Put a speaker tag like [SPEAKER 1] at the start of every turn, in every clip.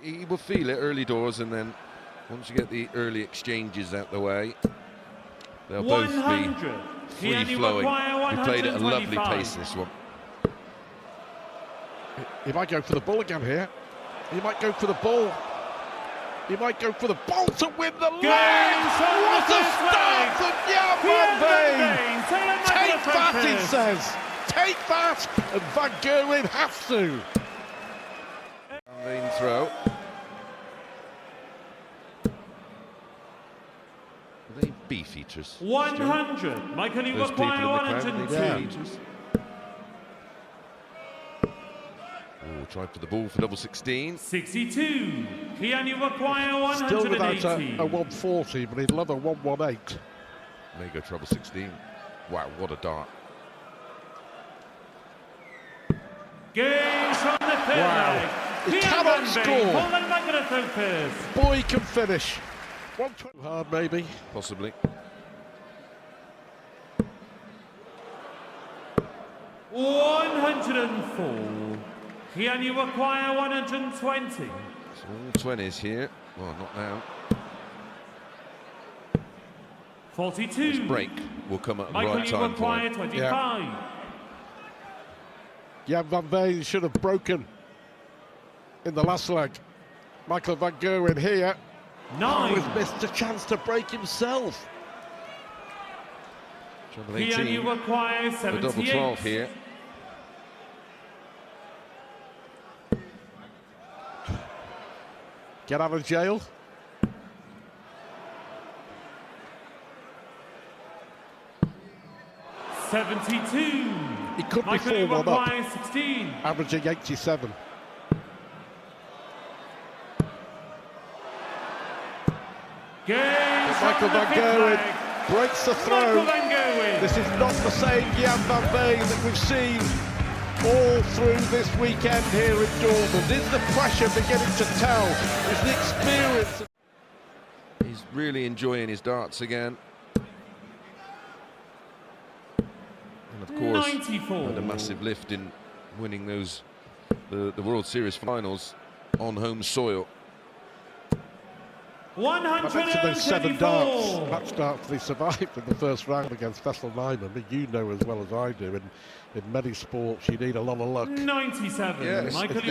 [SPEAKER 1] he will feel it early doors, and then once you get the early exchanges out the way, they'll both be free-flowing. He played at a lovely pace, this one.
[SPEAKER 2] He might go for the ball again here. He might go for the ball. He might go for the ball to win the leg. What a start from Jan van Veen. Take that, he says. Take that, and Van Gerwen has to.
[SPEAKER 1] Van Veen throw. Are they beef eaters?
[SPEAKER 3] 100. Michael, you require 102.
[SPEAKER 1] Oh, tried for the ball for double 16.
[SPEAKER 3] 62. Kian, you require 180.
[SPEAKER 2] Still without a 140, but he'd love a 118.
[SPEAKER 1] There you go, treble 16. Wow, what a dart.
[SPEAKER 3] Game from the third leg.
[SPEAKER 2] He cannot score. Boy can finish. 120 hard, maybe.
[SPEAKER 1] Possibly.
[SPEAKER 3] $104. Kian, you require 120.
[SPEAKER 1] So all 20s here. Well, not now.
[SPEAKER 3] 42.
[SPEAKER 1] This break will come at the
[SPEAKER 3] Michael,
[SPEAKER 1] right time for him.
[SPEAKER 3] 25.
[SPEAKER 2] Jan van Veen should have broken in the last leg. Michael van Gerwen here.
[SPEAKER 3] 9.
[SPEAKER 2] He's missed a chance to break himself.
[SPEAKER 1] Treble
[SPEAKER 3] Kian,
[SPEAKER 1] 18.
[SPEAKER 3] you require 78.
[SPEAKER 1] The double 12 here.
[SPEAKER 2] Get out of jail.
[SPEAKER 3] $72.
[SPEAKER 2] He could be
[SPEAKER 3] Michael,
[SPEAKER 2] 4-1 up.
[SPEAKER 3] 16.
[SPEAKER 2] Averaging 87. Michael van Gerwen breaks the throw. This is not the same Jan van Veen that we've seen all through this weekend here in Dortmund. Is the pressure beginning to tell? Is the experience?
[SPEAKER 1] He's really enjoying his darts again. And of course,
[SPEAKER 3] 94.
[SPEAKER 1] had a massive lift in winning the World Series finals on home soil.
[SPEAKER 2] I mentioned those 7 darts, match darts they survived in the first round against Westfalenhalle. I mean, you know as well as I do, in many sports you need a lot of luck.
[SPEAKER 3] 97.
[SPEAKER 1] Yeah,
[SPEAKER 3] Michael,
[SPEAKER 1] if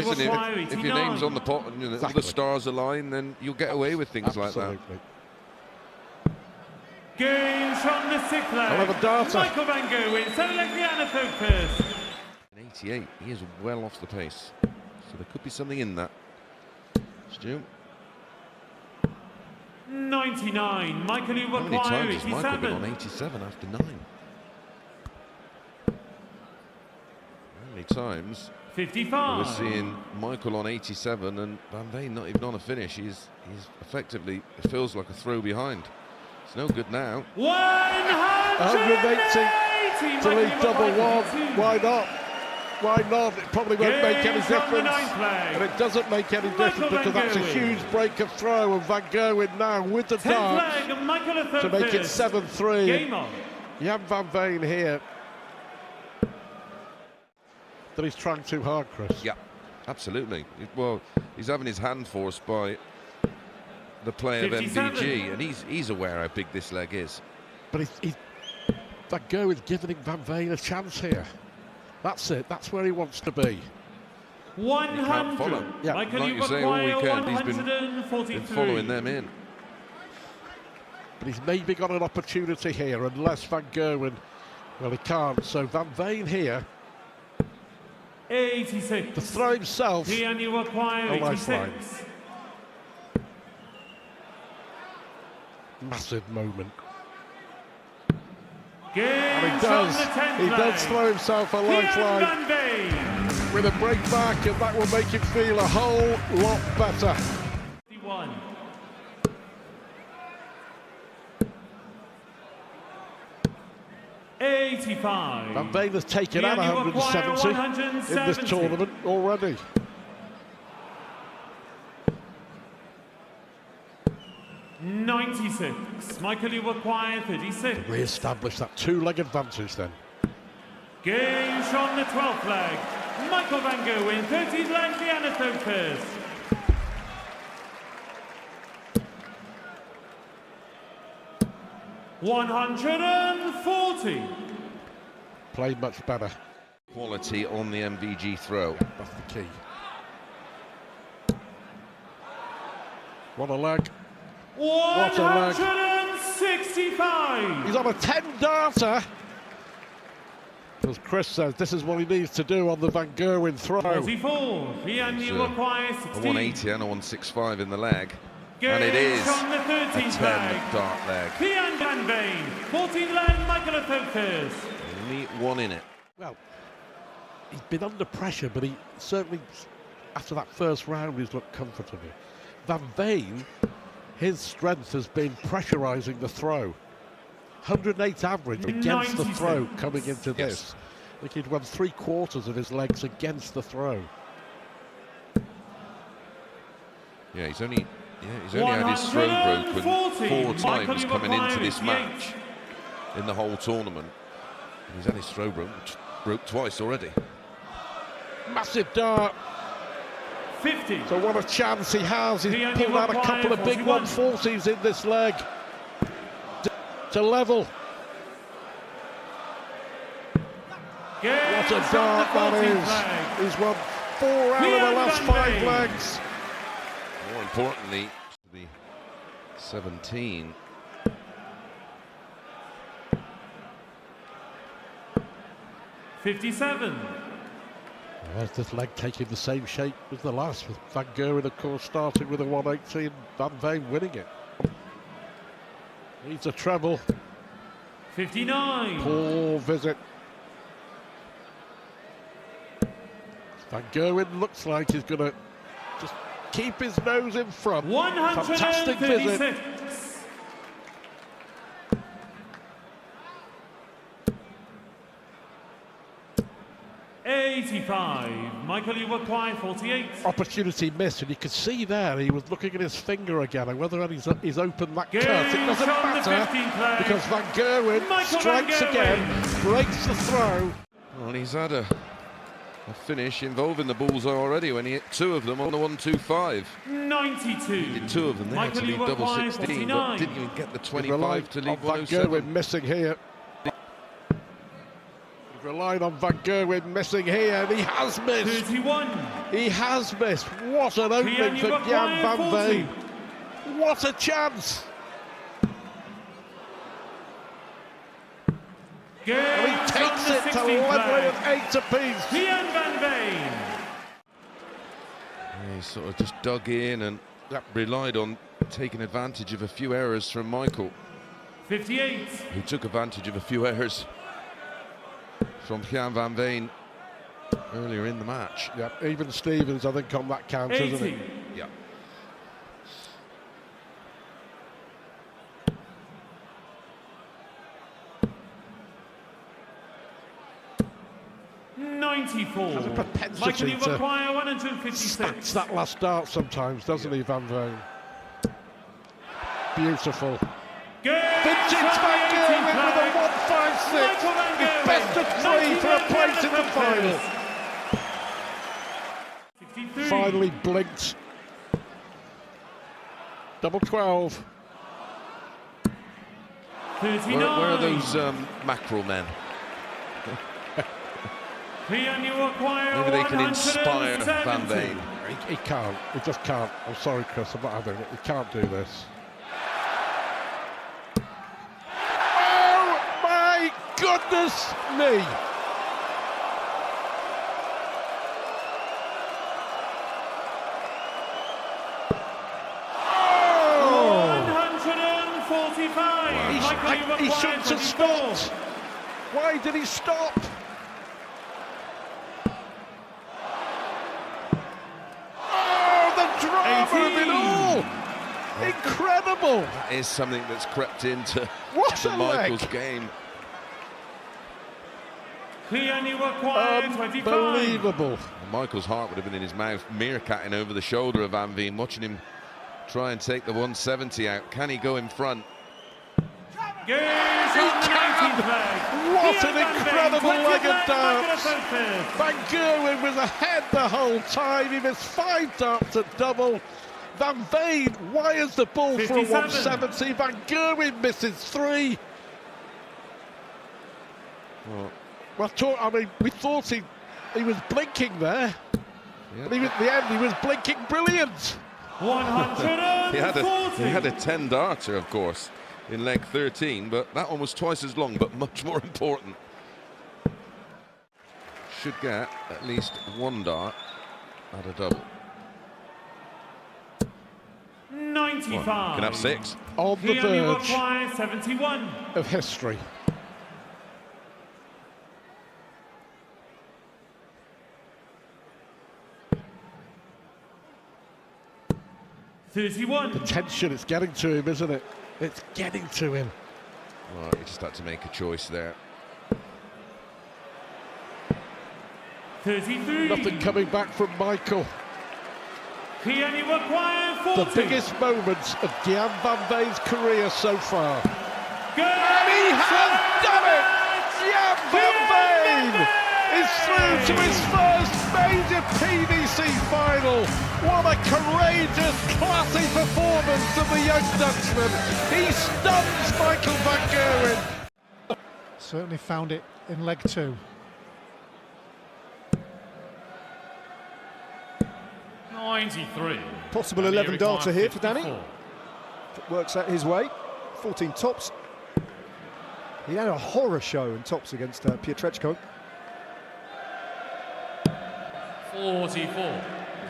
[SPEAKER 1] your name's on the pot and all the stars align, then you'll get away with things like that.
[SPEAKER 3] Games from the 6th leg.
[SPEAKER 2] 11 darter.
[SPEAKER 3] Michael van Gerwen, 7 leg Rihanna focus.
[SPEAKER 1] 88, he is well off the pace. So there could be something in that. Stu?
[SPEAKER 3] 99. Michael, you
[SPEAKER 1] How many
[SPEAKER 3] require
[SPEAKER 1] times has Michael been on
[SPEAKER 3] 87.
[SPEAKER 1] 87 after 9? How many times
[SPEAKER 3] 55.
[SPEAKER 1] we're seeing Michael on 87 and Van Veen not even on a finish? He's effectively, it feels like a throw behind. It's no good now.
[SPEAKER 2] 180 to lead double 1. Why not? Why not? It probably won't make any difference. And it doesn't make any difference because that's a huge break of throw. And Van Gerwen now with the dart to make it 7-3. Jan van Veen here. That he's trying too hard, Chris.
[SPEAKER 1] Yeah, absolutely. Well, he's having his hand forced by the play of
[SPEAKER 3] 57.
[SPEAKER 1] MVG, and he's aware how big this leg is.
[SPEAKER 2] But Van Gerwen's giving Van Veen a chance here. That's it. That's where he wants to be.
[SPEAKER 3] 100.
[SPEAKER 2] Yeah.
[SPEAKER 3] Michael,
[SPEAKER 1] Like you say, all weekend he's been following them in.
[SPEAKER 2] But he's maybe got an opportunity here, unless Van Gerwen, well, he can't. So Van Veen here
[SPEAKER 3] 86.
[SPEAKER 2] to throw himself.
[SPEAKER 3] Kian, you require 86.
[SPEAKER 2] Massive moment.
[SPEAKER 3] And
[SPEAKER 2] He does throw himself a lifeline with a break back, and that will make him feel a whole lot better.
[SPEAKER 3] 85.
[SPEAKER 2] Van Veen has taken out 170 in this tournament already.
[SPEAKER 3] $96. Michael, you require 36.
[SPEAKER 2] Re-establish that 2-leg advantage then.
[SPEAKER 3] Games from the 12th leg. Michael van Gerwen, 13th leg, Rihanna first. 140.
[SPEAKER 2] Played much better.
[SPEAKER 1] Quality on the MVG throw.
[SPEAKER 2] That's the key. What a leg. What a leg.
[SPEAKER 3] 165.
[SPEAKER 2] He's on a 10-darter. As Chris says, this is what he needs to do on the Van Gerwen throw.
[SPEAKER 3] 44. Veen requires
[SPEAKER 1] A
[SPEAKER 3] 16.
[SPEAKER 1] 180 and a 165 in the leg.
[SPEAKER 3] Goes
[SPEAKER 1] And it is
[SPEAKER 3] on the
[SPEAKER 1] a
[SPEAKER 3] 13
[SPEAKER 1] 10
[SPEAKER 3] flag.
[SPEAKER 1] dart leg.
[SPEAKER 3] Veen van Veen. 14 leg, Michael Humphries.
[SPEAKER 1] Only one in it.
[SPEAKER 2] Well, he's been under pressure, but he certainly, after that first round, he's looked comfortable. Van Veen, his strength has been pressurising the throw. 108 average against the throw coming into this. I think he'd won 3/4 of his legs against the throw.
[SPEAKER 1] Yeah, he's only had his throw broken 4 times coming into this match in the whole tournament. And he's had his throw broke twice already.
[SPEAKER 2] Massive dart.
[SPEAKER 3] 50.
[SPEAKER 2] So what a chance he has. He's pulled out a couple of big 140s in this leg to level. What a dart that is. He's won 4 out of the last 5 legs.
[SPEAKER 1] More importantly, the 17.
[SPEAKER 3] $57.
[SPEAKER 2] There's this leg taking the same shape as the last, with Van Gerwen, of course, starting with a 180 and Van Veen winning it. Needs a treble.
[SPEAKER 3] 59.
[SPEAKER 2] Poor visit. Van Gerwen looks like he's going to just keep his nose in front. Fantastic visit.
[SPEAKER 3] 136. $85. Michael, you require 48.
[SPEAKER 2] Opportunity missed, and you could see there he was looking at his finger again, and whether or not he's opened that cut, it doesn't matter, because Van Gerwen strikes again, breaks the throw.
[SPEAKER 1] Well, he's had a finish involving the bullseye already when he hit 2 of them on the 125.
[SPEAKER 3] 92.
[SPEAKER 1] He did 2 of them there to leave double 16, but didn't even get the 25 to leave
[SPEAKER 2] Van
[SPEAKER 1] 107.
[SPEAKER 2] Gerwen missing here. Relying on Van Gerwen missing here, and he has missed.
[SPEAKER 3] 31.
[SPEAKER 2] He has missed. What an opening for Jan Van Veen. What a chance. And he takes it to level it at 8 apiece.
[SPEAKER 3] Jan Van Veen.
[SPEAKER 1] He sort of just dug in and relied on taking advantage of a few errors from Michael.
[SPEAKER 3] 58.
[SPEAKER 1] Who took advantage of a few errors from Jan Van Veen earlier in the match.
[SPEAKER 2] Yep, even Stevens, I think, on that count,
[SPEAKER 3] 80.
[SPEAKER 2] isn't it?
[SPEAKER 1] Yeah.
[SPEAKER 2] Has a
[SPEAKER 3] 94.
[SPEAKER 2] propensity
[SPEAKER 3] Michael, you
[SPEAKER 2] to
[SPEAKER 3] require 156.
[SPEAKER 2] snatch that last dart sometimes, doesn't he, Van Veen? Beautiful. Vintage Van Gerwen with a 156. His best of 3 for a place in the final.
[SPEAKER 3] 63.
[SPEAKER 2] Finally blinked. Double 12.
[SPEAKER 3] 39.
[SPEAKER 1] Where are those mackerel men?
[SPEAKER 3] Veen, you require
[SPEAKER 1] Maybe they can inspire Van
[SPEAKER 3] 170.
[SPEAKER 1] Veen.
[SPEAKER 2] He can't. He just can't. I'm sorry, Chris. I'm not having it. He can't do this. Oh my goodness me! Oh!
[SPEAKER 3] 145. Michael, you
[SPEAKER 2] He
[SPEAKER 3] require
[SPEAKER 2] shouldn't have
[SPEAKER 3] 24.
[SPEAKER 2] stopped. Why did he stop? The drama of it all! Incredible!
[SPEAKER 1] That is something that's crept into
[SPEAKER 2] What a
[SPEAKER 1] Michael's
[SPEAKER 2] leg.
[SPEAKER 1] game.
[SPEAKER 3] Veen, you require 25.
[SPEAKER 2] Unbelievable.
[SPEAKER 1] Michael's heart would have been in his mouth, meerkatting over the shoulder of Van Veen, watching him try and take the 170 out. Can he go in front?
[SPEAKER 3] Gaze on the 19th flag.
[SPEAKER 2] What
[SPEAKER 3] Veen
[SPEAKER 2] an
[SPEAKER 3] van
[SPEAKER 2] incredible
[SPEAKER 3] Veen,
[SPEAKER 2] leg of
[SPEAKER 3] 20th
[SPEAKER 2] darts.
[SPEAKER 3] Michael
[SPEAKER 2] Van Gerwen was ahead the whole time. He missed 5 darts at double. Van Veen wires the ball for a
[SPEAKER 3] 57.
[SPEAKER 2] 170. Van Gerwen misses 3. I mean, we thought he was blinking there.
[SPEAKER 1] Yeah.
[SPEAKER 2] But at the end, he was blinking brilliant.
[SPEAKER 3] 140.
[SPEAKER 1] He had a 10-darter, of course, in leg 13, but that one was twice as long, but much more important. Should get at least one dart at a double.
[SPEAKER 3] 95.
[SPEAKER 1] Can have 6.
[SPEAKER 2] On the
[SPEAKER 3] He only
[SPEAKER 2] verge
[SPEAKER 3] requires 71.
[SPEAKER 2] of history. The tension, it's getting to him, isn't it? It's getting to him.
[SPEAKER 1] Well, he just had to make a choice there.
[SPEAKER 3] 33.
[SPEAKER 2] Nothing coming back from Michael.
[SPEAKER 3] He only requires 40.
[SPEAKER 2] The biggest moments of Gian Van Veen's career so far.
[SPEAKER 3] Good.
[SPEAKER 2] And he has done it! Gian Van Veen is through to his first major PDC final. What a courageous, classy performance of the young Dutchman. He stuns Michael van Gerwen.
[SPEAKER 4] Certainly found it in leg 2.
[SPEAKER 3] 93.
[SPEAKER 5] Possible 11 darter here for Danny. It works out his way. 14 tops. He had a horror show in tops against Pietreczko.
[SPEAKER 3] 44.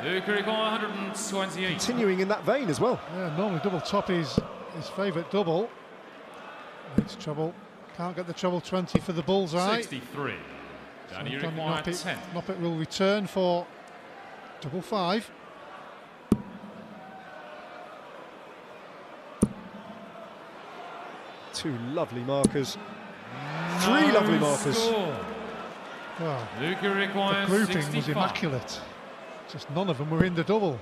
[SPEAKER 3] Luca requires 128.
[SPEAKER 5] Continuing in that vein as well.
[SPEAKER 4] Yeah, normally double top is his favourite double. It's trouble. Can't get the treble 20 for the bullseye.
[SPEAKER 3] 63. Danny
[SPEAKER 4] So
[SPEAKER 3] requires 10.
[SPEAKER 4] Noppert will return for double 5.
[SPEAKER 5] Two lovely markers. Three lovely markers.
[SPEAKER 4] Well,
[SPEAKER 3] Luca
[SPEAKER 4] the
[SPEAKER 3] requires
[SPEAKER 4] grouping
[SPEAKER 3] 65.
[SPEAKER 4] was immaculate. Just none of them were in the double.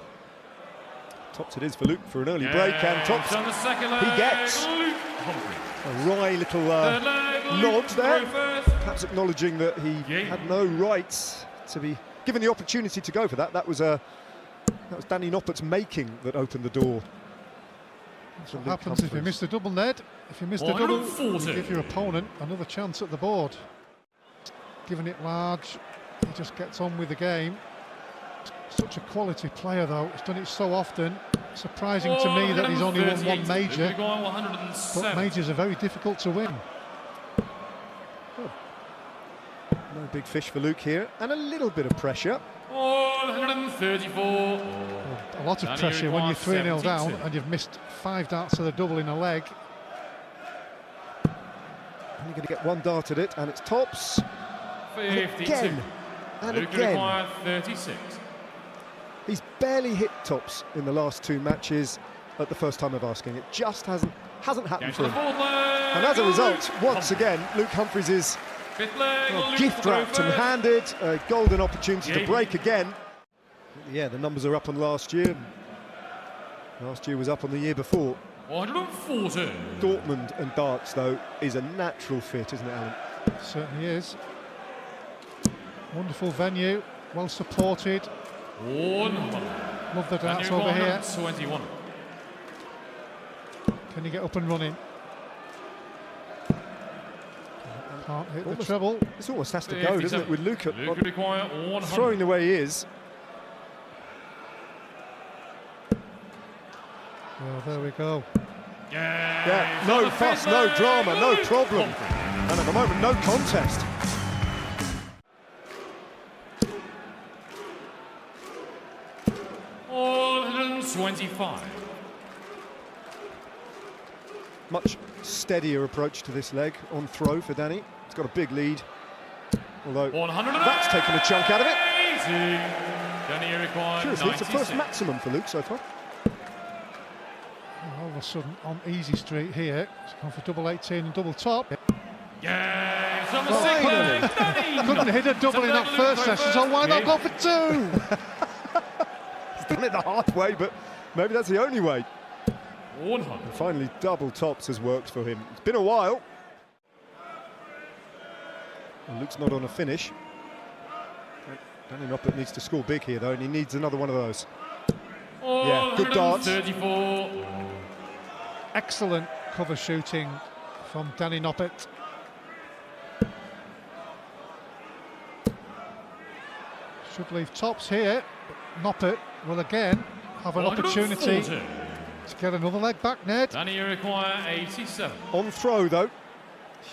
[SPEAKER 5] Tops it is for Luke for an early break, and tops
[SPEAKER 3] on the second leg,
[SPEAKER 5] he gets.
[SPEAKER 3] Luke Humphries.
[SPEAKER 5] A wry little
[SPEAKER 3] Third leg,
[SPEAKER 5] nod
[SPEAKER 3] Luke
[SPEAKER 5] there,
[SPEAKER 3] Humphries.
[SPEAKER 5] perhaps acknowledging that he had no rights to be given the opportunity to go for that. That was Danny Noppert's making that opened the door.
[SPEAKER 4] That's what happens if you miss the double, Ned. If you miss the double, you
[SPEAKER 3] 140.
[SPEAKER 4] give your opponent another chance at the board. Giving it large, he just gets on with the game. Such a quality player, though. He's done it so often. Surprising to me that he's only won one major. But majors are very difficult to win.
[SPEAKER 5] No big fish for Luke here, and a little bit of pressure.
[SPEAKER 3] 134.
[SPEAKER 4] A lot of pressure when you're 3-0 down and you've missed 5 darts to the double in a leg.
[SPEAKER 5] Only going to get one dart at it, and it's tops.
[SPEAKER 3] 52.
[SPEAKER 5] Again, and
[SPEAKER 3] Luke
[SPEAKER 5] again.
[SPEAKER 3] requires 36.
[SPEAKER 5] He's barely hit tops in the last 2 matches at the first time of asking. It just hasn't happened for him. And as a result, once again, Luke Humphries is gift-wrapped and handed a golden opportunity to break again. Yeah, the numbers are up on last year. Last year was up on the year before.
[SPEAKER 3] 140.
[SPEAKER 5] Dortmund and darts, though, is a natural fit, isn't it, Alan?
[SPEAKER 4] Certainly is. Wonderful venue, well supported.
[SPEAKER 3] 100.
[SPEAKER 4] Love the darts over here.
[SPEAKER 3] 21.
[SPEAKER 4] Can he get up and running? Can't hit the treble.
[SPEAKER 5] This almost has to go, doesn't it, with Luke
[SPEAKER 3] require 100.
[SPEAKER 5] throwing the way he is.
[SPEAKER 4] Well, there we go.
[SPEAKER 5] Yeah, no fuss, no drama, no problem. And at the moment, no contest.
[SPEAKER 3] $125.
[SPEAKER 5] Much steadier approach to this leg on throw for Danny. He's got a big lead, although that's taken a chunk out of it.
[SPEAKER 3] Danny requires
[SPEAKER 5] Seriously, it's the first maximum for Luke so far.
[SPEAKER 4] All of a sudden, on easy street here, it's gone for double 18 and double top.
[SPEAKER 3] Yeah, it's on the
[SPEAKER 4] Finally.
[SPEAKER 3] second.
[SPEAKER 4] Couldn't hit a double in that first session, so why not go for 2?
[SPEAKER 5] He's done it the hard way, but maybe that's the only way.
[SPEAKER 3] 100.
[SPEAKER 5] And finally, double tops has worked for him. It's been a while. Well, Luke's not on a finish. Danny Noppert needs to score big here, though, and he needs another one of those. Yeah, good darts.
[SPEAKER 3] 34.
[SPEAKER 4] Excellent cover shooting from Danny Noppert. Should leave tops here. Noppert will again have an opportunity to get another leg back, Ned.
[SPEAKER 3] Danny, you require 87.
[SPEAKER 5] On throw, though.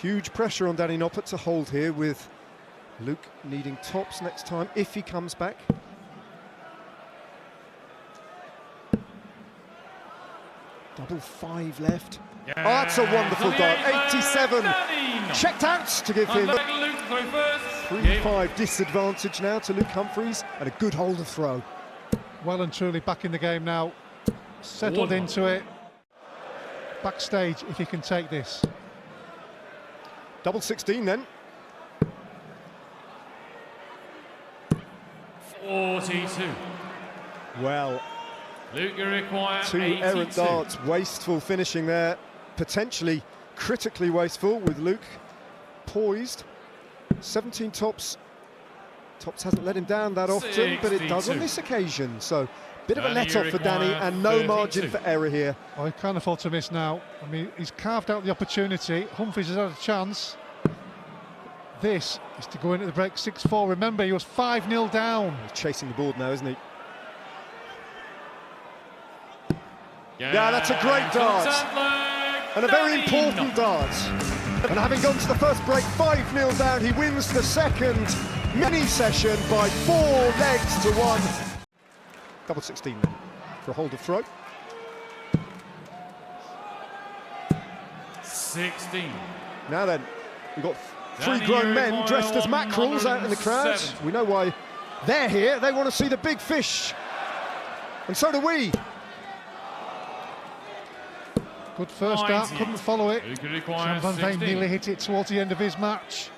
[SPEAKER 5] Huge pressure on Danny Noppert to hold here, with Luke needing tops next time if he comes back. Double 5 left.
[SPEAKER 3] Yeah.
[SPEAKER 5] Oh, that's a wonderful dart. 87. Checked out to give him 3-5 disadvantage now to Luke Humphries, and a good hold of throw.
[SPEAKER 4] Well and truly back in the game now. Settled into it. Backstage if he can take this.
[SPEAKER 5] Double 16 then.
[SPEAKER 3] 42.
[SPEAKER 5] Well,
[SPEAKER 3] Luke, you require
[SPEAKER 5] 2
[SPEAKER 3] 82.
[SPEAKER 5] errant darts. Wasteful finishing there. Potentially critically wasteful, with Luke poised. 17 tops. Tops hasn't let him down that often, but it does on this occasion. So, bit of a let-off for Danny, and no
[SPEAKER 3] 32.
[SPEAKER 5] margin for error here.
[SPEAKER 4] Oh, he can't afford to miss now. I mean, he's carved out the opportunity. Humphries has had a chance. This is to go into the break 6-4. Remember, he was 5-0 down.
[SPEAKER 5] He's chasing the board now, isn't he?
[SPEAKER 3] Yeah,
[SPEAKER 5] that's a great dart. And a very important dart. And having gone to the first break 5-0 down, he wins the second mini-session by 4 legs to 1. Double 16 then, for a hold of throw.
[SPEAKER 3] 16.
[SPEAKER 5] Now then, we've got 3 grown men dressed as mackerels out in the crowd. We know why they're here. They want to see the big fish. And so do we.
[SPEAKER 4] Good first dart, couldn't follow it.
[SPEAKER 3] Van
[SPEAKER 4] Van Veen nearly hit it towards the end of his match.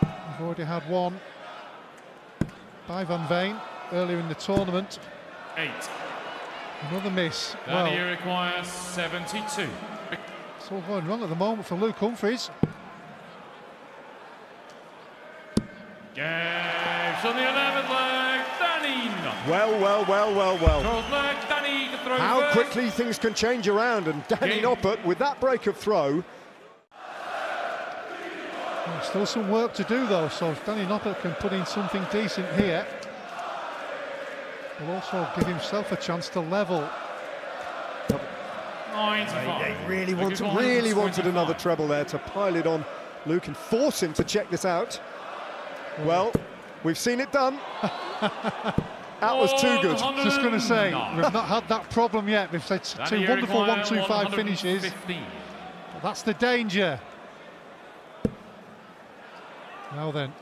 [SPEAKER 4] We've already had one by Van Veen earlier in the tournament.
[SPEAKER 3] 8.
[SPEAKER 4] Another miss.
[SPEAKER 3] Danny, you
[SPEAKER 4] Well,
[SPEAKER 3] require 72.
[SPEAKER 4] it's all going wrong at the moment for Luke Humphries.
[SPEAKER 3] Games on the 11th leg, Danny Noppert.
[SPEAKER 5] Well.
[SPEAKER 3] 12th leg, Danny to throw
[SPEAKER 5] How
[SPEAKER 3] first.
[SPEAKER 5] quickly things can change around, and Danny Noppert with that break of throw.
[SPEAKER 4] There's still some work to do though, so if Danny Noppert can put in something decent here, will also give himself a chance to level.
[SPEAKER 3] 95.
[SPEAKER 5] They really wanted another treble there to pile it on Luke and force him to check this out. Well, we've seen it done. That was too good.
[SPEAKER 4] Just going to say, we've not had that problem yet. We've had 2 wonderful 1-2-5 finishes. But that's the danger. Now then.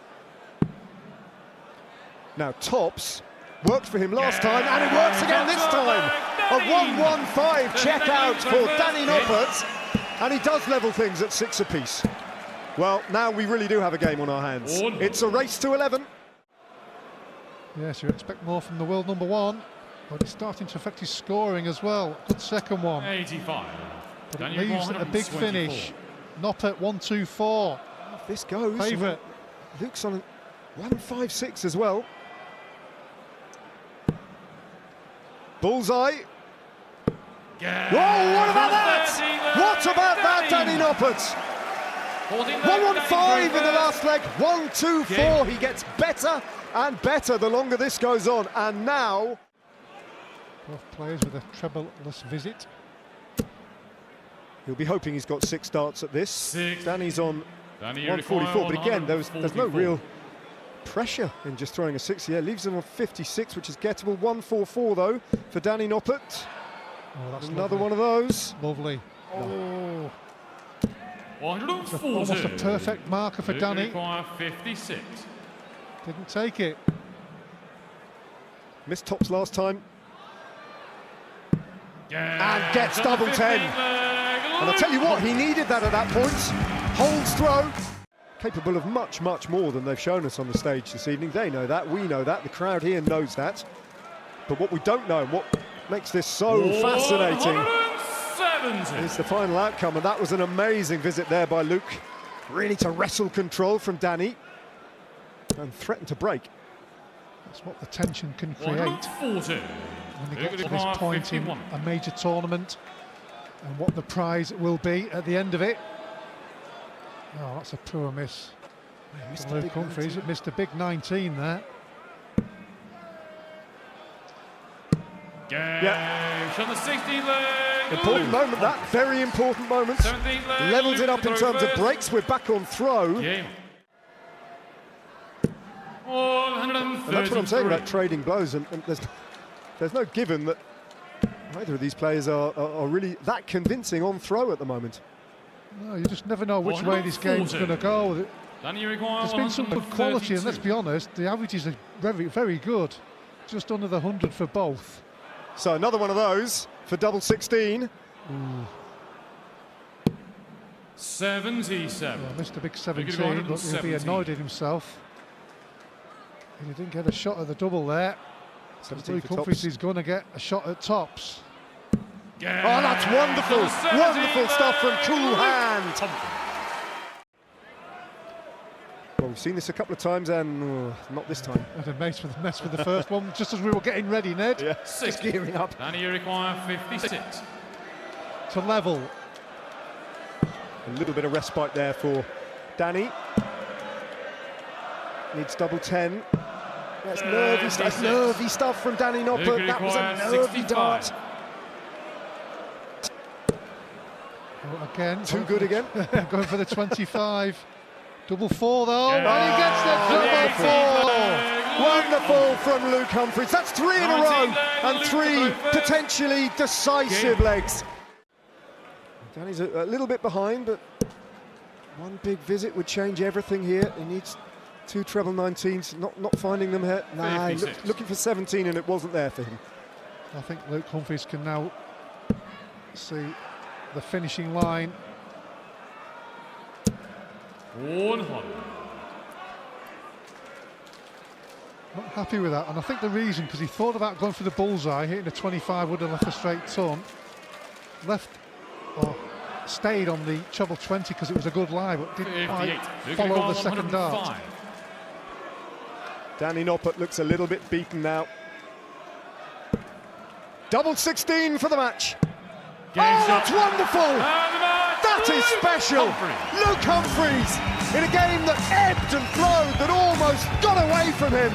[SPEAKER 5] Now tops worked for him last time, and it works again this time. A 1-1-5 check out for Danny Noppert, and he does level things at 6 apiece. Well, now we really do have a game on our hands. It's a race to 11.
[SPEAKER 4] Yes, you expect more from the world number 1, but it's starting to affect his scoring as well. Good second one.
[SPEAKER 3] 85.
[SPEAKER 4] But it leaves a big finish. Noppert 1-2-4.
[SPEAKER 5] If this goes,
[SPEAKER 4] Favourite.
[SPEAKER 5] Luke's on 1-5-6 as well. Bullseye.
[SPEAKER 3] Yeah.
[SPEAKER 5] Whoa, what about that? What about that, Danny Noppert? 1-1-5 in the last leg, 1-2-4. He gets better and better the longer this goes on. And now,
[SPEAKER 4] Both players with a treble-less visit.
[SPEAKER 5] he'll be hoping he's got 6 darts at this.
[SPEAKER 3] 6.
[SPEAKER 5] Danny's on
[SPEAKER 3] Danny,
[SPEAKER 5] 144, but again, there's no
[SPEAKER 3] 144.
[SPEAKER 5] real pressure in just throwing a 6 here. Leaves him on 56, which is gettable. 144 though for Danny Noppert.
[SPEAKER 4] Oh, that's
[SPEAKER 5] Another
[SPEAKER 4] lovely.
[SPEAKER 5] one of those.
[SPEAKER 4] Lovely.
[SPEAKER 3] Oh. 140.
[SPEAKER 4] Almost a perfect marker for
[SPEAKER 3] Luke
[SPEAKER 4] Danny.
[SPEAKER 3] require 56.
[SPEAKER 4] Didn't take it.
[SPEAKER 5] Missed tops last time.
[SPEAKER 3] Yeah.
[SPEAKER 5] And gets double 10. And I'll tell you what, he needed that at that point. Holds throw. Capable of much, much more than they've shown us on the stage this evening. They know that, we know that, the crowd here knows that. But what we don't know, and what makes this so fascinating,
[SPEAKER 3] 170.
[SPEAKER 5] is the final outcome. And that was an amazing visit there by Luke. Really to wrestle control from Danny. And threaten to break.
[SPEAKER 4] That's what the tension can create
[SPEAKER 3] 140.
[SPEAKER 4] when they get to this point in a major tournament, and what the prize will be at the end of it. Oh, that's a poor miss.
[SPEAKER 5] Missed
[SPEAKER 4] Luke Humphries missed a big 19 there.
[SPEAKER 3] Yeah. From the 16th leg.
[SPEAKER 5] Important moment, that. Very important moment.
[SPEAKER 3] 17th leg.
[SPEAKER 5] Levels it up in terms of breaks. We're back on throw.
[SPEAKER 3] Game.
[SPEAKER 5] And that's what I'm saying about trading blows. And there's no given that either of these players are really that convincing on throw at the moment.
[SPEAKER 4] No, you just never know which way this game's going to go. There's been some good quality, and let's be honest, the averages are very, very good. Just under the 100 for both.
[SPEAKER 5] So another one of those for double 16.
[SPEAKER 4] Ooh.
[SPEAKER 3] 77.
[SPEAKER 4] Yeah, missed a big 17, but he'll be annoyed at himself. He didn't get a shot at the double there. Luke Humphries is going to get a shot at tops.
[SPEAKER 3] Yeah.
[SPEAKER 5] Oh, that's wonderful! Wonderful stuff from Cool Hand. Well, we've seen this a couple of times, and not this time.
[SPEAKER 4] Had a mess with the first one, just as we were getting ready, Ned.
[SPEAKER 5] Yeah, just gearing up.
[SPEAKER 3] And you require 56.
[SPEAKER 4] To level.
[SPEAKER 5] A little bit of respite there for Danny. Needs double 10. That's nervy stuff from Danny Noppert. That was a nervy dart.
[SPEAKER 4] Oh, again.
[SPEAKER 5] Too good again.
[SPEAKER 4] Going for the 25. Double 4 though,
[SPEAKER 3] Yeah.
[SPEAKER 4] and he gets the double 4!
[SPEAKER 5] Wonderful from Luke Humphries. That's 3 in a row, and 3 potentially decisive legs. Danny's a little bit behind, but one big visit would change everything here. He needs 2 treble 19s, not finding them here. Nah, looking for 17, and it wasn't there for him.
[SPEAKER 4] I think Luke Humphries can now see the finishing line.
[SPEAKER 3] 100.
[SPEAKER 4] Not happy with that, and I think the reason, because he thought about going for the bullseye, hitting a 25 would have left a straight ton. Stayed on the treble 20 because it was a good lie, but didn't quite follow the second dart.
[SPEAKER 5] Danny Noppert looks a little bit beaten now. Double 16 for the match. Oh, that's wonderful! That is special! Luke Humphries in a game that ebbed and flowed, that almost got away from him.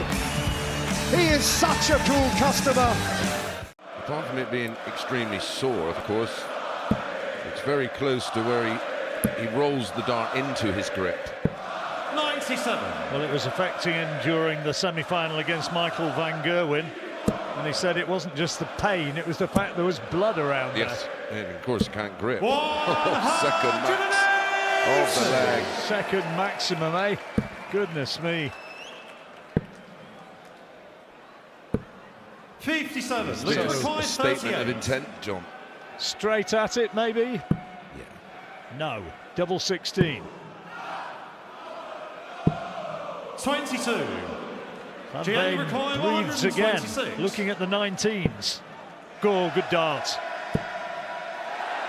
[SPEAKER 5] He is such a cool customer.
[SPEAKER 1] Apart from it being extremely sore, of course, it's very close to where he rolls the dart into his grip.
[SPEAKER 3] 97.
[SPEAKER 6] Well, it was affecting him during the semi-final against Michael van Gerwen, and he said it wasn't just the pain, it was the fact there was blood around
[SPEAKER 1] Yes, and of course can't grip.
[SPEAKER 3] Second
[SPEAKER 1] Off the leg.
[SPEAKER 6] Second maximum, eh? Goodness me.
[SPEAKER 3] 57.
[SPEAKER 1] It's a statement of intent, John.
[SPEAKER 6] Straight at it, maybe?
[SPEAKER 1] Yeah.
[SPEAKER 6] No. Double 16.
[SPEAKER 3] 22.
[SPEAKER 6] Van Veen breathes again, looking at the 19s. Go, good dart.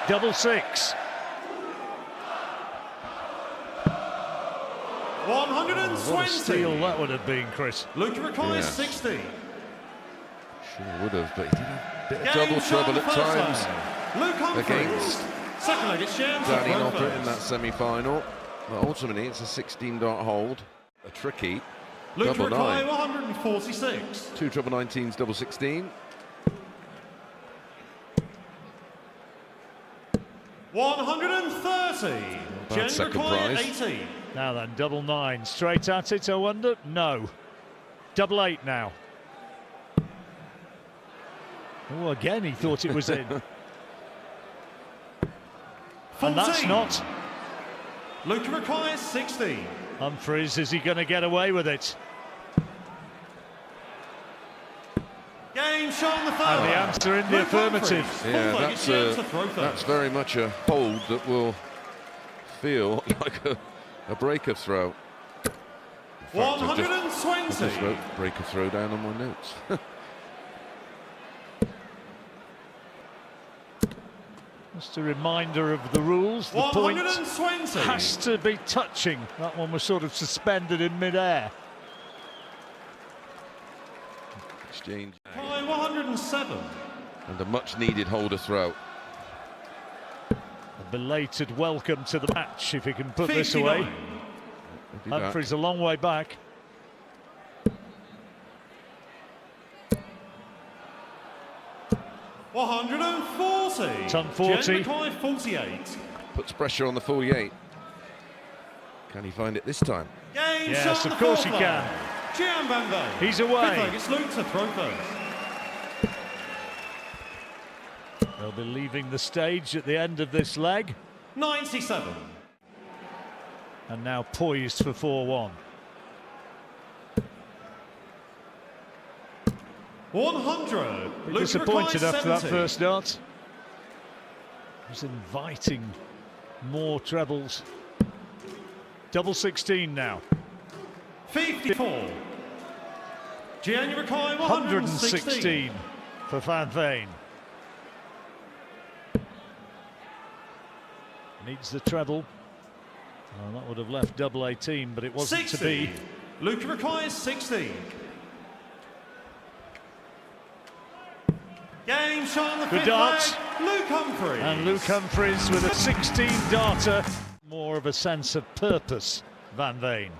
[SPEAKER 6] Double 6.
[SPEAKER 3] 120.
[SPEAKER 6] What a steal that would have been, Chris.
[SPEAKER 3] Luke requires 60.
[SPEAKER 1] Sure would have, but he did have a bit of double trouble at times
[SPEAKER 3] Luke Humphries.
[SPEAKER 1] against
[SPEAKER 3] Second leg, it's James
[SPEAKER 1] Danny Noppert in that semi-final. But ultimately, it's a 16-dart hold. A tricky
[SPEAKER 3] Luke
[SPEAKER 1] double
[SPEAKER 3] require
[SPEAKER 1] 9.
[SPEAKER 3] 146.
[SPEAKER 1] 2 treble 19s, double 16.
[SPEAKER 3] 130.
[SPEAKER 1] Bad second
[SPEAKER 3] require
[SPEAKER 1] prize.
[SPEAKER 3] 18.
[SPEAKER 6] Now then, double 9. Straight at it, I wonder? No. Double 8 now. Oh, again, he thought it was in.
[SPEAKER 3] 14.
[SPEAKER 6] And that's not.
[SPEAKER 3] Luke requires 60.
[SPEAKER 6] Humphries, is he going to get away with it?
[SPEAKER 3] Game shown the third.
[SPEAKER 6] And the answer in the
[SPEAKER 3] Luke
[SPEAKER 6] affirmative.
[SPEAKER 3] Humphries.
[SPEAKER 1] Yeah,
[SPEAKER 3] Full leg, it's James to throw third.
[SPEAKER 1] that's very much a hold that will feel like a breaker throw. In fact, I
[SPEAKER 3] 120.
[SPEAKER 1] just wrote breaker throw down on my notes.
[SPEAKER 6] Just a reminder of the rules. The point
[SPEAKER 3] 120.
[SPEAKER 6] has to be touching. That one was sort of suspended in mid-air.
[SPEAKER 1] Exchange.
[SPEAKER 3] By 107.
[SPEAKER 1] And a much needed holder throw.
[SPEAKER 6] A belated welcome to the match, if he can put this
[SPEAKER 3] 59.
[SPEAKER 6] away. Humphries a long way back.
[SPEAKER 3] 140.
[SPEAKER 6] Ton 40.
[SPEAKER 3] 48.
[SPEAKER 1] Puts pressure on the 48. Can he find it this time?
[SPEAKER 3] Game
[SPEAKER 6] Yes,
[SPEAKER 3] shot
[SPEAKER 6] of course he
[SPEAKER 3] fourth
[SPEAKER 6] can.
[SPEAKER 3] Gian Van Veen.
[SPEAKER 6] He's away.
[SPEAKER 3] It's Luke to throw first.
[SPEAKER 6] They'll be leaving the stage at the end of this leg.
[SPEAKER 3] 97.
[SPEAKER 6] And now poised for 4-1.
[SPEAKER 3] 100. Luke
[SPEAKER 6] Disappointed
[SPEAKER 3] Mackay,
[SPEAKER 6] after that
[SPEAKER 3] 70.
[SPEAKER 6] first dart. He's inviting more trebles. Double 16 now.
[SPEAKER 3] 54. Gianni Mackay,
[SPEAKER 6] 116 for Van Veen. Needs the treble. Well, that would have left double 18, but it wasn't
[SPEAKER 3] 60.
[SPEAKER 6] to be.
[SPEAKER 3] Luke Mackay, 60. Game shot on the
[SPEAKER 6] Good
[SPEAKER 3] fifth
[SPEAKER 6] darts.
[SPEAKER 3] leg, Luke Humphries.
[SPEAKER 6] And Luke Humphries with a 16 darter. More of a sense of purpose, Van Veen.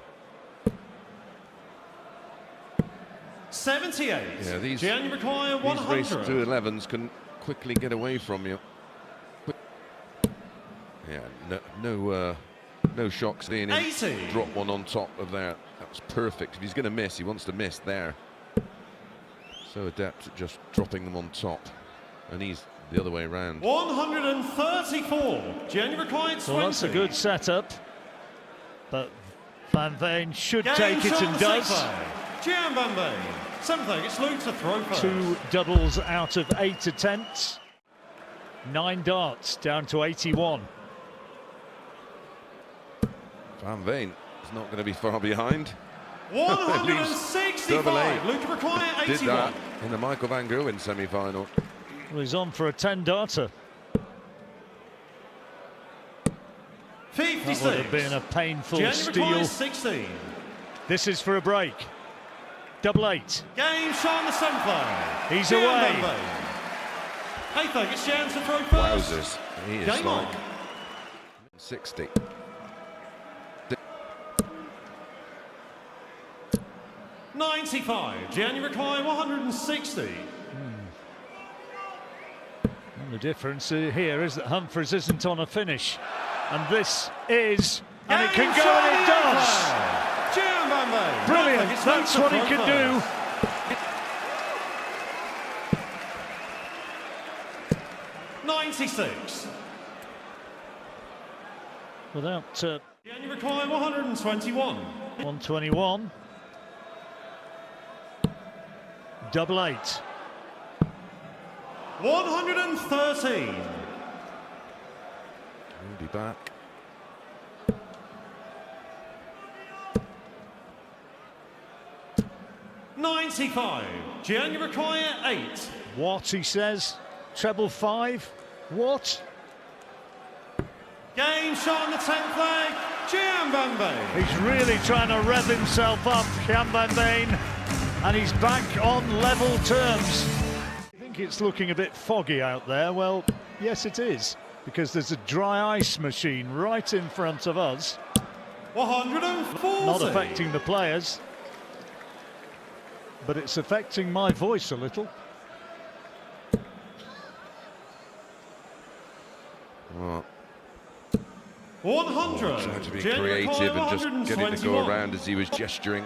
[SPEAKER 3] 78.
[SPEAKER 1] Yeah, these
[SPEAKER 3] Gianni Mackay,
[SPEAKER 1] race
[SPEAKER 3] 100.
[SPEAKER 1] to 11s can quickly get away from you. Yeah, no shocks. Seeing him
[SPEAKER 3] 80.
[SPEAKER 1] drop one on top of that. That was perfect. If he's going to miss, he wants to miss there. So adept at just dropping them on top, and he's the other way around.
[SPEAKER 3] 134. Gianni Mackay, 20.
[SPEAKER 6] Well, that's a good setup, but Van Veen should
[SPEAKER 3] Game
[SPEAKER 6] take it
[SPEAKER 3] shot
[SPEAKER 6] and
[SPEAKER 3] on
[SPEAKER 6] does.
[SPEAKER 3] sixth leg, Gian Van Veen. 7th leg, it's Luke to throw first.
[SPEAKER 6] 2 doubles out of 8 attempts. 9 darts down to 81.
[SPEAKER 1] Van Veen is not going to be far behind.
[SPEAKER 3] 165.
[SPEAKER 1] Double eight.
[SPEAKER 3] Luke Mackay, 81.
[SPEAKER 1] Did that in the Michael van Gerwen semi-final.
[SPEAKER 6] Well, he's on for a 10 darter.
[SPEAKER 3] 56.
[SPEAKER 6] That would have been a painful
[SPEAKER 3] Gianni
[SPEAKER 6] steal.
[SPEAKER 3] Mackay, 16.
[SPEAKER 6] This is for a break. Double 8.
[SPEAKER 3] Game shot on the 7th leg.
[SPEAKER 6] He's
[SPEAKER 3] Gian
[SPEAKER 6] away.
[SPEAKER 3] Van Veen. 8th leg, it's Jan to throw first.
[SPEAKER 1] Wowzers. He is
[SPEAKER 3] Game on.
[SPEAKER 1] like 60.
[SPEAKER 3] 95. Gianni Mackay, 160.
[SPEAKER 6] And the difference here is that Humphries isn't on a finish. And this is, and it can
[SPEAKER 3] Game
[SPEAKER 6] go,
[SPEAKER 3] shot
[SPEAKER 6] and it does.
[SPEAKER 3] Gian Van Veen.
[SPEAKER 6] Brilliant,
[SPEAKER 3] It's
[SPEAKER 6] that's
[SPEAKER 3] Luke
[SPEAKER 6] what he
[SPEAKER 3] to
[SPEAKER 6] can
[SPEAKER 3] throw
[SPEAKER 6] do.
[SPEAKER 3] first. 96.
[SPEAKER 6] Without
[SPEAKER 3] Gianni Mackay, 121.
[SPEAKER 6] 121. Double 8.
[SPEAKER 3] 113.
[SPEAKER 1] He'll be back.
[SPEAKER 3] $95. Gianni Mackay, 8.
[SPEAKER 6] What, he says? Treble 5? What?
[SPEAKER 3] Game shot on the 10th leg. Gian Van Veen.
[SPEAKER 6] He's really trying to rev himself up, Gian Van Veen, and he's back on level terms. I think it's looking a bit foggy out there. Well, yes it is, because there's a dry ice machine right in front of us.
[SPEAKER 3] 140.
[SPEAKER 6] Not affecting the players, but it's affecting my voice a little.
[SPEAKER 1] Well,
[SPEAKER 3] 100.
[SPEAKER 1] trying to be
[SPEAKER 3] Gianni
[SPEAKER 1] creative
[SPEAKER 3] Mackay,
[SPEAKER 1] and just get it to go
[SPEAKER 3] 121.
[SPEAKER 1] around as he was gesturing.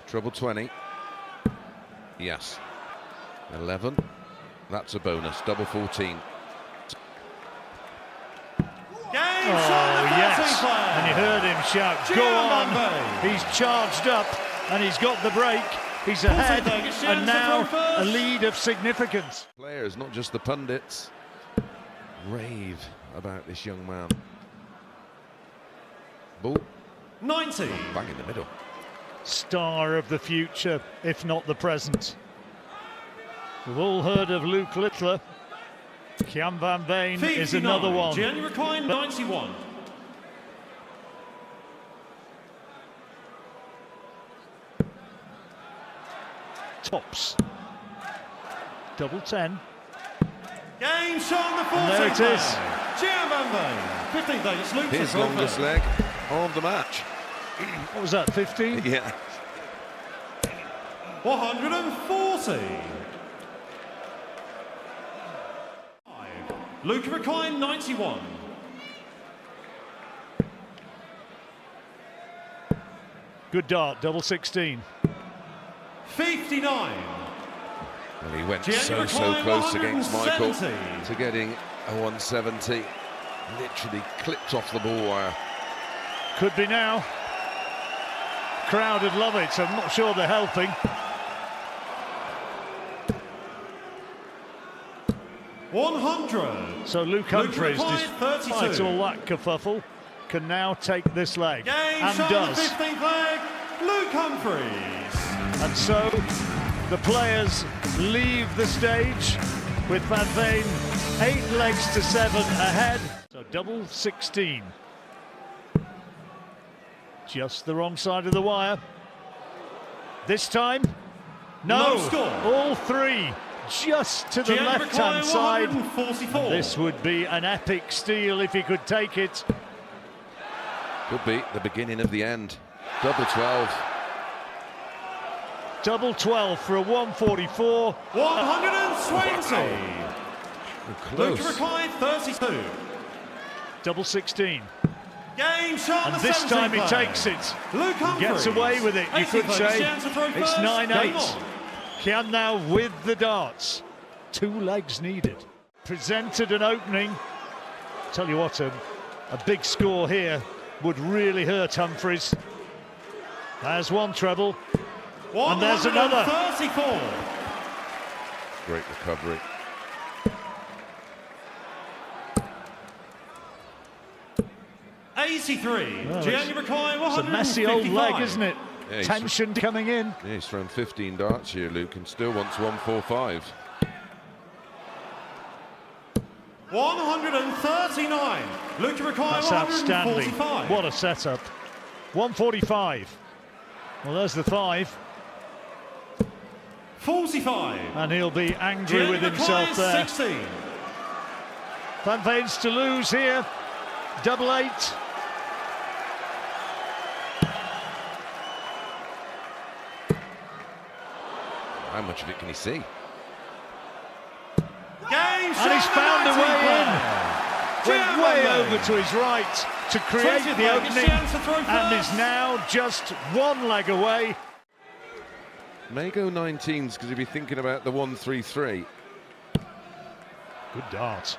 [SPEAKER 1] Treble 20. Yes. 11. That's a bonus. Double 14.
[SPEAKER 3] Game
[SPEAKER 6] Oh,
[SPEAKER 3] shot on the 13th
[SPEAKER 6] yes.
[SPEAKER 3] leg.
[SPEAKER 6] And you heard him shout,
[SPEAKER 3] Gian
[SPEAKER 6] go
[SPEAKER 3] Van
[SPEAKER 6] on.
[SPEAKER 3] Veen.
[SPEAKER 6] He's charged up and he's got the break. He's ahead
[SPEAKER 3] leg, it's Gian
[SPEAKER 6] and
[SPEAKER 3] to
[SPEAKER 6] now
[SPEAKER 3] throw
[SPEAKER 6] a
[SPEAKER 3] first.
[SPEAKER 6] lead of significance.
[SPEAKER 1] Players, not just the pundits, rave about this young man. Ball
[SPEAKER 3] 90.
[SPEAKER 1] bang in the middle.
[SPEAKER 6] Star of the future, if not the present. We've all heard of Luke Littler. Gian Van Veen
[SPEAKER 3] 59.
[SPEAKER 6] is another one.
[SPEAKER 3] Gianni Mackay, 91.
[SPEAKER 6] Tops. Double 10.
[SPEAKER 3] Game shot on the 14th
[SPEAKER 6] And there it
[SPEAKER 3] leg.
[SPEAKER 6] is.
[SPEAKER 3] Gian Van Veen. 15th leg, it's Luke to
[SPEAKER 1] His
[SPEAKER 3] throw
[SPEAKER 1] longest
[SPEAKER 3] first.
[SPEAKER 1] leg of the match.
[SPEAKER 6] What was that, 15?
[SPEAKER 1] Yeah.
[SPEAKER 3] 140. Luke Recline, 91.
[SPEAKER 6] Good dart, double 16.
[SPEAKER 3] 59.
[SPEAKER 1] Well, he went so close against Michael to getting a 170. Literally clipped off the ball wire.
[SPEAKER 6] Could be now. Crowd would love it, so I'm not sure they're helping.
[SPEAKER 3] $100.
[SPEAKER 6] So Luke Humphries, despite all that kerfuffle, can now take this leg, and does.
[SPEAKER 3] 15th leg, Luke Humphries.
[SPEAKER 6] And so the players leave the stage with Van Veen 8 legs to 7 ahead. So double 16. Just the wrong side of the wire. This time, no, all 3 just to the left-hand side. And this would be an epic steal if he could take it.
[SPEAKER 1] Could be the beginning of the end. Double 12.
[SPEAKER 6] Double 12 for a 144.
[SPEAKER 3] 120. Luke Recline, 32.
[SPEAKER 6] Double 16.
[SPEAKER 3] Game shot.
[SPEAKER 6] And this time he takes it.
[SPEAKER 3] Luke
[SPEAKER 6] Gets away with it, you could say. It's 9-8. Kian with the darts. 2 legs needed. Presented an opening. Tell you what, a big score here would really hurt Humphries. There's one treble. And there's another.
[SPEAKER 3] 34.
[SPEAKER 1] Great recovery.
[SPEAKER 3] Well,
[SPEAKER 6] it's a messy old leg, isn't it?
[SPEAKER 1] Yeah,
[SPEAKER 6] Tension coming in.
[SPEAKER 1] Yeah, he's thrown 15 darts here, Luke, and still wants 145.
[SPEAKER 3] 139. Luke Recline,
[SPEAKER 6] That's outstanding. What a setup. 145. Well, there's the 5.
[SPEAKER 3] 45.
[SPEAKER 6] And he'll be angry with himself there.
[SPEAKER 3] 16.
[SPEAKER 6] Van Veen's to lose here. Double 8.
[SPEAKER 1] How much of it can he see?
[SPEAKER 6] And he's found a way in. Went way over to his right to create the opening and is now just 1 leg away.
[SPEAKER 1] May go 19s because he'll be thinking about the 133.
[SPEAKER 6] Good dart.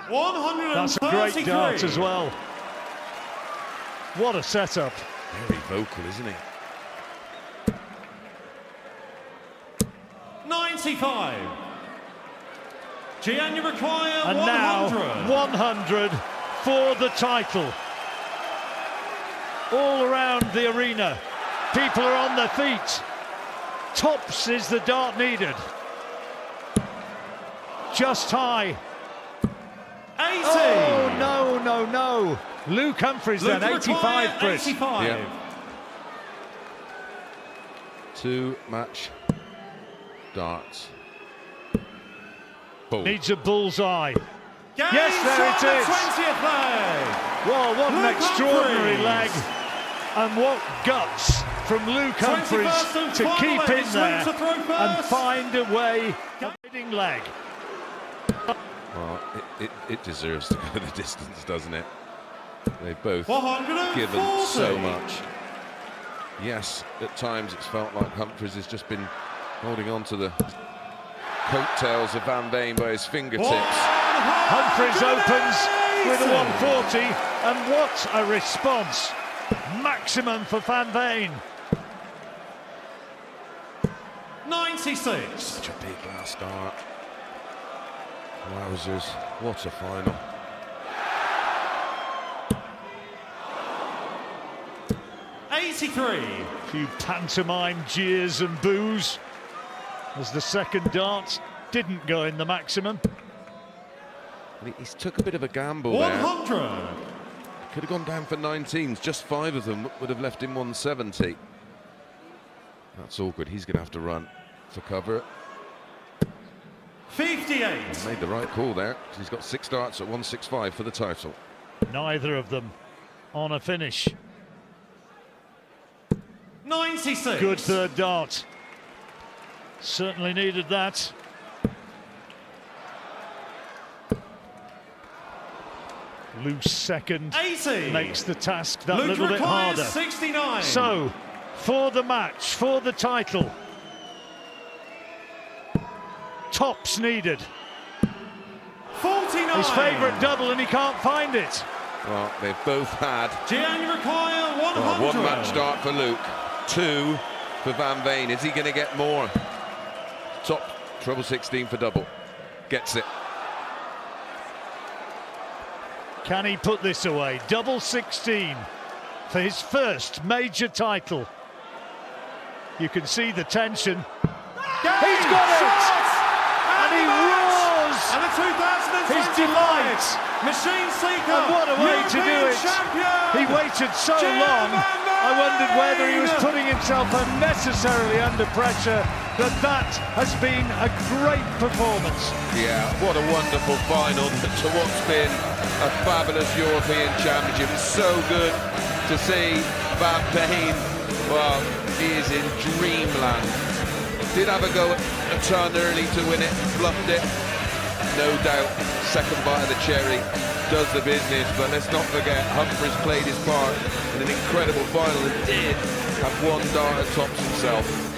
[SPEAKER 3] 133.
[SPEAKER 6] That's a great dart as well. What a setup.
[SPEAKER 1] Very vocal, isn't he?
[SPEAKER 3] 95. Gianni require
[SPEAKER 6] and
[SPEAKER 3] 100.
[SPEAKER 6] Now 100 for the title. All around the arena, people are on their feet. Tops is the dart needed. Just high.
[SPEAKER 3] 80.
[SPEAKER 6] Oh, no. Luke Humphries then, 85, Chris.
[SPEAKER 3] 85.
[SPEAKER 1] Yeah. 2 match darts. Boom.
[SPEAKER 6] Needs a bullseye.
[SPEAKER 3] Game
[SPEAKER 6] Yes, there it is.
[SPEAKER 3] 20th leg.
[SPEAKER 6] Well, what an
[SPEAKER 3] Luke
[SPEAKER 6] extraordinary
[SPEAKER 3] Humphries.
[SPEAKER 6] leg. And what guts from Luke Humphries to keep in there and find a way. Guiding leg.
[SPEAKER 1] Well, it deserves to go the distance, doesn't it? They've both
[SPEAKER 3] 140.
[SPEAKER 1] given so much. Yes, at times it's felt like Humphries has just been holding on to the coattails of Van Veen by his fingertips.
[SPEAKER 6] Humphries opens with a 140, and what a response. Maximum for Van Veen.
[SPEAKER 3] 96.
[SPEAKER 1] Such a big last start. Wowzers, what a final.
[SPEAKER 3] A
[SPEAKER 6] few pantomime jeers and boos as the second dart didn't go in the maximum.
[SPEAKER 1] He's took a bit of a gamble
[SPEAKER 3] 100.
[SPEAKER 1] there. Could have gone down for 19s, just 5 of them would have left him 170. That's awkward, he's going to have to run for cover.
[SPEAKER 3] 58.
[SPEAKER 1] He made the right call there. He's got 6 darts at 165 for the title.
[SPEAKER 6] Neither of them on a finish.
[SPEAKER 3] 96.
[SPEAKER 6] Good third dart. Certainly needed that. loose second
[SPEAKER 3] 80.
[SPEAKER 6] makes the task that
[SPEAKER 3] Luke
[SPEAKER 6] little bit
[SPEAKER 3] requires
[SPEAKER 6] harder.
[SPEAKER 3] 69.
[SPEAKER 6] So, for the match, for the title, tops needed.
[SPEAKER 3] 49.
[SPEAKER 6] His favourite double, and he can't find it.
[SPEAKER 1] Well, they've both had
[SPEAKER 3] Gian require 100.
[SPEAKER 1] one match start for Luke, 2 for Van Veen. Is he going to get more? Top treble 16 for double. Gets it.
[SPEAKER 6] Can he put this away? Double 16 for his first major title. You can see the tension. He's got it! And he roars!
[SPEAKER 3] And the 2025
[SPEAKER 6] His delight!
[SPEAKER 3] Machineseeker
[SPEAKER 6] And what a way to do
[SPEAKER 3] European
[SPEAKER 6] it!
[SPEAKER 3] Champion!
[SPEAKER 6] He waited so long, I wondered whether he was putting himself unnecessarily under pressure, but that has been a great performance.
[SPEAKER 1] Yeah, what a wonderful final to what's been a fabulous European Championship. It's so good to see Van Veen. Well, he is in dreamland. Did have a go at a turn early to win it, bluffed it. No doubt, second bite of the cherry does the business, but let's not forget Humphries played his part in an incredible final and did have one dart at tops himself.